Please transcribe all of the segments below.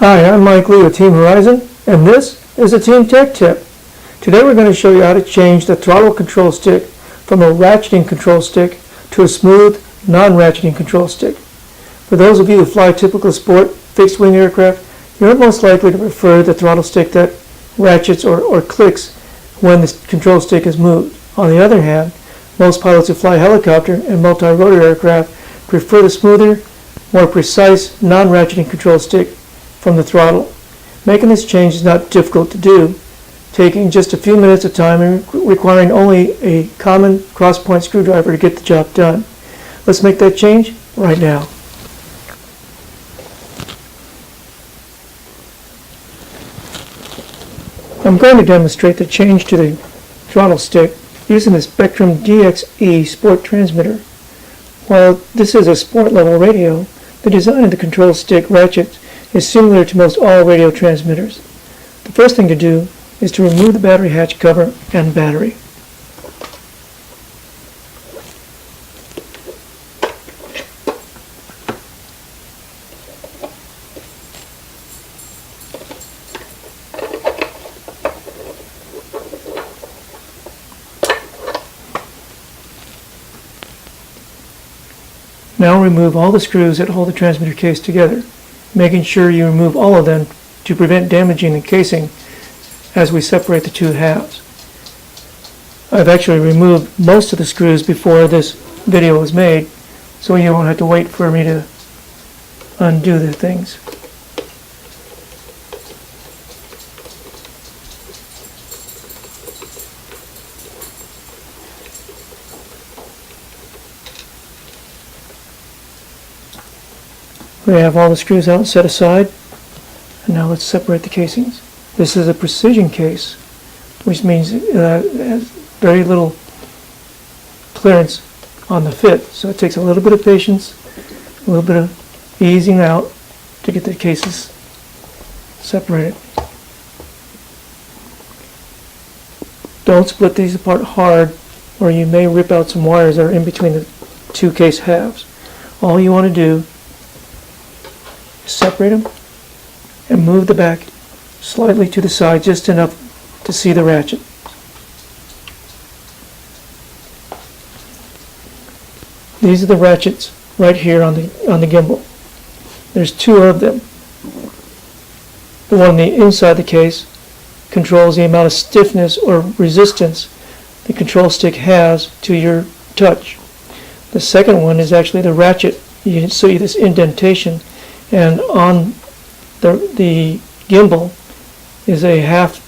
Hi, I'm Mike Lee with Team Horizon, and this is a Team Tech Tip. Today we're going to show you how to change the throttle control stick from a ratcheting control stick to a smooth, non-ratcheting control stick. For those of you who fly typical sport, fixed-wing aircraft, you're most likely to prefer the throttle stick that ratchets or clicks when the control stick is moved. On the other hand, most pilots who fly helicopter and multi-rotor aircraft prefer the smoother, more precise, non-ratcheting control stick from the throttle. Making this change is not difficult to do, taking just a few minutes of time and requiring only a common cross-point screwdriver to get the job done. Let's make that change right now. I'm going to demonstrate the change to the throttle stick using the Spectrum DXE Sport transmitter. While this is a sport level radio, the design of the control stick ratchet is similar to most all radio transmitters. The first thing to do is to remove the battery hatch cover and battery. Now remove all the screws that hold the transmitter case together, making sure you remove all of them to prevent damaging the casing as we separate the two halves. I've actually removed most of the screws before this video was made, so you won't have to wait for me to undo the things. We have all the screws out and set aside, and now let's separate the casings. This is a precision case, which means it has very little clearance on the fit, so it takes a little bit of patience, a little bit of easing out to get the cases separated. Don't split these apart hard, or you may rip out some wires that are in between the two case halves. All you want to do, separate them and move the back slightly to the side, just enough to see the ratchet. These are the ratchets right here on the gimbal. There's two of them. The one on the inside the case controls the amount of stiffness or resistance the control stick has to your touch. The second one is actually the ratchet. You can see this indentation. And on the gimbal is a half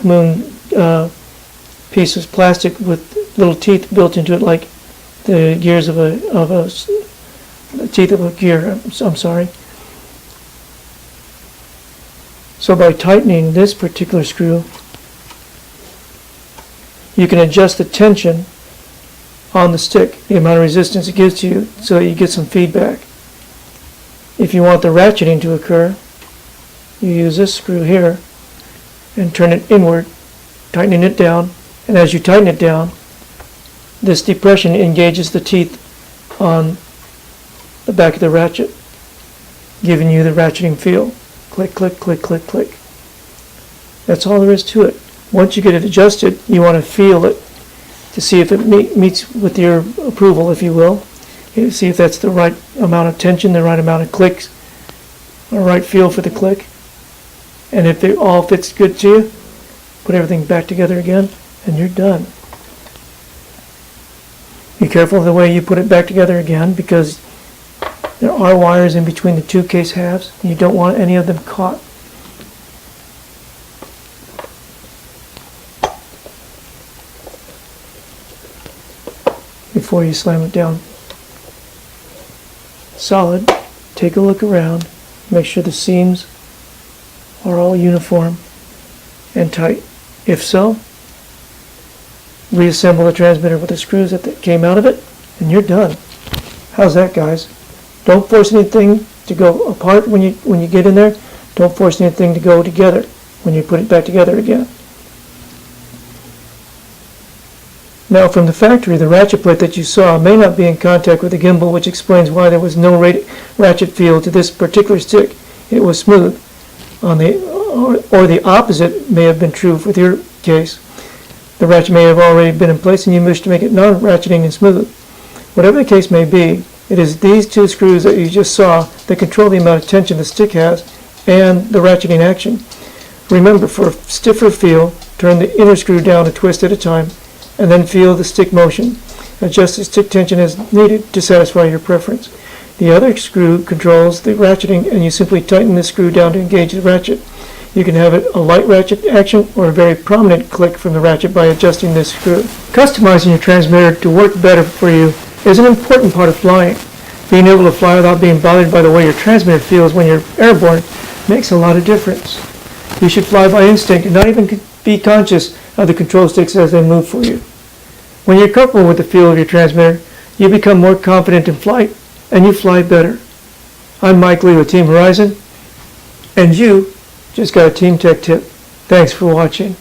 moon piece of plastic with little teeth built into it, like the gears of the teeth of a gear. I'm sorry. So by tightening this particular screw, you can adjust the tension on the stick, the amount of resistance it gives to you, so that you get some feedback. If you want the ratcheting to occur, you use this screw here and turn it inward, tightening it down, and as you tighten it down, this depression engages the teeth on the back of the ratchet, giving you the ratcheting feel. Click, click, click, click, click. That's all there is to it. Once you get it adjusted, you want to feel it to see if it meets with your approval, if you will. See if that's the right amount of tension, the right amount of clicks, the right feel for the click. And if it all fits good to you, put everything back together again, and you're done. Be careful of the way you put it back together again, because there are wires in between the two case halves, and you don't want any of them caught. Before you slam it down solid, take a look around, make sure the seams are all uniform and tight. If so, reassemble the transmitter with the screws that came out of it, and you're done. How's that, guys? Don't force anything to go apart when you get in there. Don't force anything to go together when you put it back together again. Now, from the factory, the ratchet plate that you saw may not be in contact with the gimbal, which explains why there was no ratchet feel to this particular stick. it was smooth. Or the opposite may have been true with your case. The ratchet may have already been in place and you wish to make it non-ratcheting and smooth. Whatever the case may be, it is these two screws that you just saw that control the amount of tension the stick has and the ratcheting action. Remember, for a stiffer feel, turn the inner screw down a twist at a time and then feel the stick motion. Adjust the stick tension as needed to satisfy your preference. The other screw controls the ratcheting and you simply tighten the screw down to engage the ratchet. You can have it a light ratchet action or a very prominent click from the ratchet by adjusting this screw. Customizing your transmitter to work better for you is an important part of flying. Being able to fly without being bothered by the way your transmitter feels when you're airborne makes a lot of difference. You should fly by instinct and not even be conscious of the control sticks as they move for you. When you're comfortable with the feel of your transmitter, you become more confident in flight and you fly better. I'm Mike Lee with Team Horizon, and you just got a Team Tech tip. Thanks for watching.